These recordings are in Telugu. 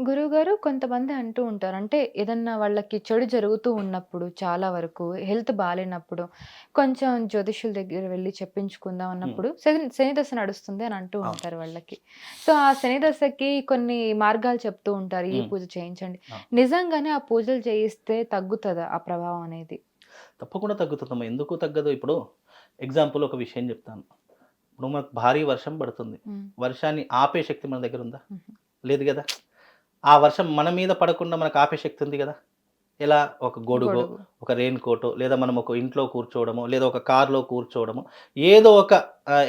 గురువుగారు కొంతమంది అంటూ ఉంటారు. అంటే ఏదన్నా వాళ్ళకి చెడు జరుగుతూ ఉన్నప్పుడు చాలా వరకు హెల్త్ బాలేనప్పుడు కొంచెం జ్యోతిష్యుల దగ్గర వెళ్లి చెప్పించుకుందాం హ్మ్. అన్నప్పుడు శని దశ నడుస్తుంది అని అంటూ అవును. ఉంటారు వాళ్ళకి. సో, ఆ శని దశకి కొన్ని మార్గాలు చెప్తూ ఉంటారు. ఈ హ్మ్. పూజ చేయించండి. అవును. నిజంగానే ఆ పూజలు చేయిస్తే తగ్గుతదా ఆ ప్రభావం అనేది? తప్పకుండా తగ్గుతుందమ్మా. ఎందుకు తగ్గదు? ఇప్పుడు ఎగ్జాంపుల్ ఒక విషయం చెప్తాను. ఇప్పుడు మనకు భారీ వర్షం పడుతుంది. హ్మ్. వర్షాన్ని ఆపే శక్తి మన దగ్గర ఉందా? హుహు. లేదు గదా! ఆ వర్షం మన మీద పడకుండా మనకు ఆపే శక్తి ఉంది గదా! ఎలా? ఒక గొడుగో, గొడుగు. ఒక రెయిన్ కోటో, లేదా మనం ఒక ఇంట్లో కూర్చోవడమో, లేదా ఒక కార్‌లో కూర్చోవడమో, ఏదో ఒక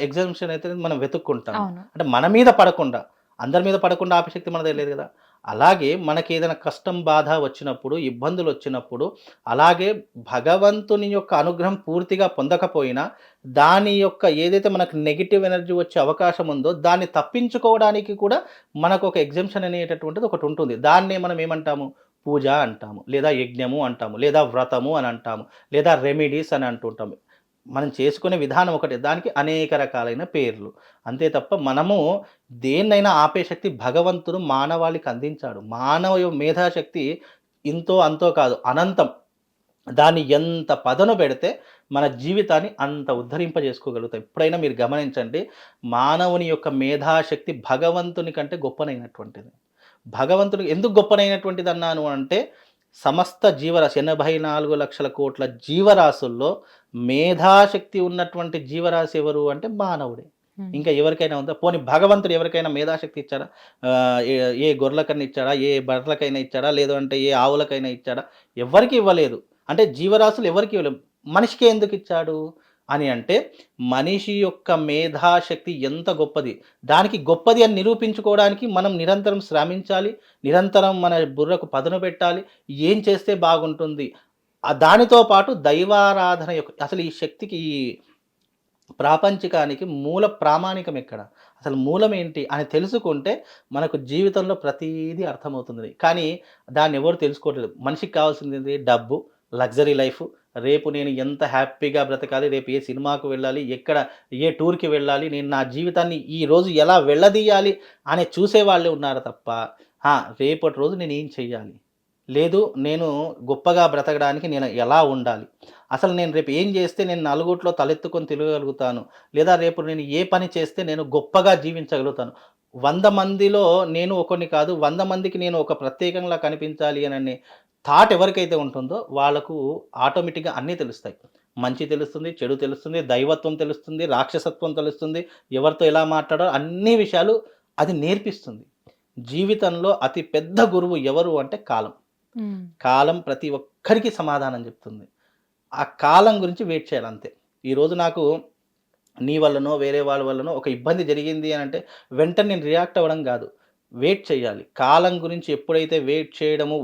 ఎగ్జామ్షన్ అయితే మనం వెతుక్కుంటాము. అవును. అంటే మన మీద పడకుండా, అందరి మీద పడకుండా ఆపే శక్తి మన దగ్గర లేదు గదా! అలాగే మనకేదైనా కష్టం, బాధ వచ్చినప్పుడు, ఇబ్బందులొచ్చినప్పుడు, అలాగే భగవంతుని యొక్క అనుగ్రహం పూర్తిగా పొందకపోయినా, దాని యొక్క ఏదైతే మనకు నెగెటివ్ ఎనర్జీ వచ్చే అవకాశం ఉందో, దాన్ని తప్పించుకోవడానికి కూడా మనకొక ఎగ్జంప్షన్ అనేటటువంటిది ఒకటుంటుంది. దాన్నే మనం ఏమంటాము? పూజ అంటాము. లేదా యజ్ఞము అంటాము. లేదా వ్రతము అని అంటాము. లేదా రెమెడీస్ అని అంటుంటాము. మనం చేసుకునే విధానం ఒకటే. దానికి అనేక రకాలైన పేర్లు. అంతే తప్ప మనము దేన్నైనా ఆపే శక్తి భగవంతుడు మానవాళికి అందించాడు. మానవ మేధాశక్తి ఇంతో అంతో కాదు అనంతం. దాన్ని ఎంత పదును పెడితే మన జీవితాన్ని అంత ఉద్ధరింపజేసుకోగలుగుతాం. ఎప్పుడైనా మీరు గమనించండి, మానవుని యొక్క మేధాశక్తి భగవంతుని కంటే గొప్పనైనటువంటిది. భగవంతుడు ఎందుకు గొప్పనైనటువంటిదన్నాను అంటే, సమస్త జీవరాశి 84,00,00,000,000,000 జీవరాశుల్లో మేధాశక్తి ఉన్నటువంటి జీవరాశి ఎవరు అంటే మానవుడే. హ్మ్. ఇంకా ఎవరికైనా ఉందా? పోనీ భగవంతుడు ఎవరికైనా మేధాశక్తి ఇచ్చాడా? ఏ ఏ గొర్రెలకన్నా ఇచ్చాడా? ఏ బర్రెలకైనా ఇచ్చాడా? లేదు అంటే ఏ ఆవులకైనా ఇచ్చాడా? ఎవ్వరికీ ఇవ్వలేదు. అంటే జీవరాశులు ఎవరికీ ఇవ్వలేదు. మనిషికే ఎందుకిచ్చాడు అని అంటే, మనిషి యొక్క మేధాశక్తి ఎంత గొప్పది. దానికి గొప్పది అని నిరూపించుకోవడానికి మనం నిరంతరం శ్రమించాలి. నిరంతరం మన బుర్రకు పదును పెట్టాలి. ఏం చేస్తే బాగుంటుంది? దానితో పాటు దైవారాధన యొక్క అసలు ఈ శక్తికి ఈ ప్రాపంచికానికి మూల ప్రామాణికం ఎక్కడ? అసలు మూలం ఏంటి అని తెలుసుకుంటే మనకు జీవితంలో ప్రతీదీ అర్థమవుతుంది. కానీ దాన్నెవరు తెలుసుకోవట్లేదు. మనిషికి కావాల్సిందేంది? డబ్బు, లగ్జరీ లైఫు. రేపు నేను ఎంత హ్యాపీగా బ్రతకాలి, రేపు ఏ సినిమాకు వెళ్ళాలి, ఎక్కడ ఏ టూర్‌కి వెళ్ళాలి, నేను నా జీవితాన్ని ఈరోజు ఎలా వెళ్ళదీయాలి అని చూసేవాళ్ళే ఉన్నారు తప్ప, రేపటి రోజు నేనేం చెయ్యాలి? లేదు నేను గొప్పగా బ్రతకడానికి నేను ఎలా ఉండాలి? అసలు నేను రేపు ఏం చేస్తే నేను నలుగురిలో తలెత్తుకొని తిరగగలుగుతాను? లేదా రేపు నేను ఏ పని చేస్తే నేను గొప్పగా జీవించగలుగుతాను? 100 మందిలో నేను ఒకడిని కాదు, 100 మందికి నేను ఒక ప్రత్యేకంలా కనిపించాలి అననే థాట్ ఎవరికైతే ఉంటుందో వాళ్ళకు ఆటోమేటిక్‌గా అన్నీ తెలుస్తాయి. మంచి తెలుస్తుంది, చెడు తెలుస్తుంది, దైవత్వం తెలుస్తుంది, రాక్షసత్వం తెలుస్తుంది, ఎవరితో ఎలా మాట్లాడాలో అన్ని విషయాలు అది నేర్పిస్తుంది. జీవితంలో అతి పెద్ద గురువు ఎవరు అంటే కాలం. హ్మ్. కాలం ప్రతి ఒక్కరికి సమాధానం చెప్తుంది. ఆ కాలం గురించి వెయిట్ చేయాలంతే. ఈరోజు నాకు నీ వల్లనో, వేరే వాళ్ళ వల్లనో ఒక ఇబ్బంది జరిగింది అనంటే, వెంటనే నేను రియాక్ట్ అవ్వడం గాదు. వెయిట్ చేయాలి. కాలం గురించి ఎప్పుడైతే వెయిట్ చేయడము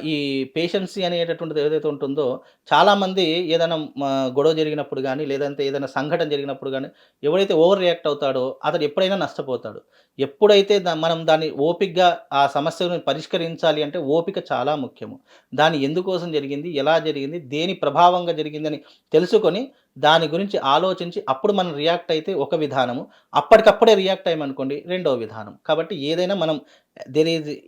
ఈ పేషెన్సీ అనేటటువంటిది ఏదైతే ఉంటుందో, చాలామంది ఏదైనా గొడవ జరిగినప్పుడు గానీ, లేదంటే ఏదైనా సంఘటన జరిగినప్పుడు గానీ, ఎవడైతే ఓవర్ రియాక్ట్ అవుతాడో, అతడు ఎప్పుడైనా నష్టపోతాడు. ఎప్పుడైతే మనం దాన్ని ఓపికగా ఆ సమస్యను పరిష్కరించాలి అంటే, ఓపిక చాలా ముఖ్యము. దాన్ని ఎందుకోసం జరిగింది, ఎలా జరిగింది, దేని ప్రభావంగా జరిగిందని తెలుసుకొని దాని గురించి ఆలోచించి అప్పుడు మనం రియాక్ట్ అయితే ఒక విధానము. అప్పటికప్పుడే రియాక్ట్ అయ్యామనుకోండి రెండో విధానం. కాబట్టి ఏదైనా మనం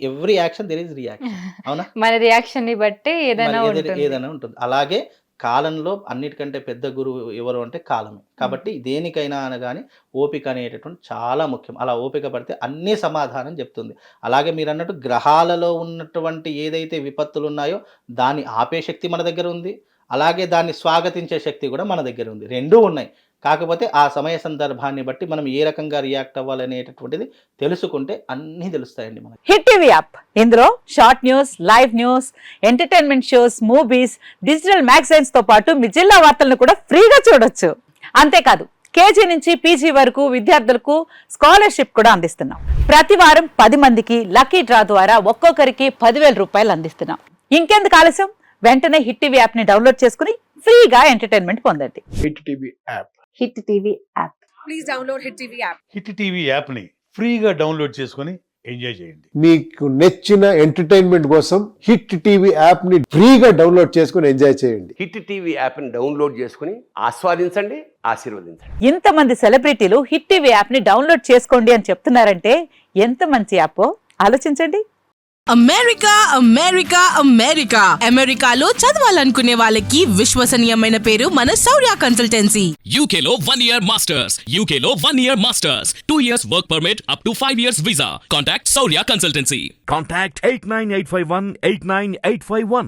every action there is reaction. అవునా? మన రియాక్షన్‌ని బట్టే మరి ఏదైనా ఉంటుంది. ఏదైనా ఉంటుంది. అలాగే కాలంలో అన్నిటికంటే పెద్ద గురువు ఎవరు అంటే కాలమే. హ్మ్. కాబట్టి దేనికైనా అనగాని ఓపిక అనేటటువంటిది చాలా ముఖ్యం. అలా ఓపిక పడితే అన్నీ సమాధానం చెప్తుంది. అలాగే మీరన్నట్టు గ్రహాలలో ఉన్నటువంటి ఏదైతే విపత్తులున్నాయో దాన్ని ఆపే శక్తి మన దగ్గర ఉంది. అలాగే దాన్ని స్వాగతించే శక్తి కూడా మన దగ్గర ఉంది. 2 ఉన్నాయి. కాకపోతే ఆ సమయ సందర్భాన్ని బట్టి మనం ఏ రకంగా రియాక్ట్ అవ్వాలనేటటువంటిది తెలుసుకుంటే అన్నీ తెలుస్తాయండి మనకి. హిట్ టీవీ యాప్ ఇందులో short news, live news, entertainment shows, movies, digital magazines తో పాటు మీ జిల్లా వార్తలను కూడా ఫ్రీగా చూడొచ్చు. అంతేకాదు కేజీ నుంచి పీజీ వరకు విద్యార్థులకు స్కాలర్షిప్ కూడా అందిస్తున్నాం. ప్రతి వారం 10 మందికి లక్కీ డ్రా ద్వారా ఒక్కొక్కరికి 10,000 రూపాయలు అందిస్తున్నాం. ఇంకెందుకు ఆలస్యం? వెంటనే హిట్ టీవీ యాప్ ని డౌన్లోడ్ చేసుకుని ఫ్రీగా ఎంటర్టైన్మెంట్ పొందండి. Hit TV app. Hit TV app. Please download Hit TV app. Hit TV యాప్ని ఫ్రీగా డౌన్లోడ్ చేసుకొని ఎంజాయ్ చేయండి. మీకు నచ్చిన ఎంటర్టైన్మెంట్ కోసం హిట్ టీవీ యాప్ ని ఫ్రీగా డౌన్లోడ్ చేసుకుని ఎంజాయ్ చేయండి. హిట్ టీవీ యాప్ని డౌన్లోడ్ చేసుకుని ఆస్వాదించండి, ఆశీర్వదించండి. ఇంతమంది సెలబ్రిటీలు హిట్ టీవీ యాప్ ని డౌన్లోడ్ చేసుకోండి అని చెప్తున్నారంటే ఎంత మంచి యాప్. ఆలోచించండి. అమెరికా అమెరికా అమెరికా అమెరికాలో చదవాలనుకునే వాళ్ళకి విశ్వసనీయమైన పేరు మన శౌర్య కన్సల్టెన్సీ. UK లో 1 year masters. UK లో 1 year masters. 2 years work permit up to 5 years visa. Contact Saurya Consultancy. Contact 89851 89851.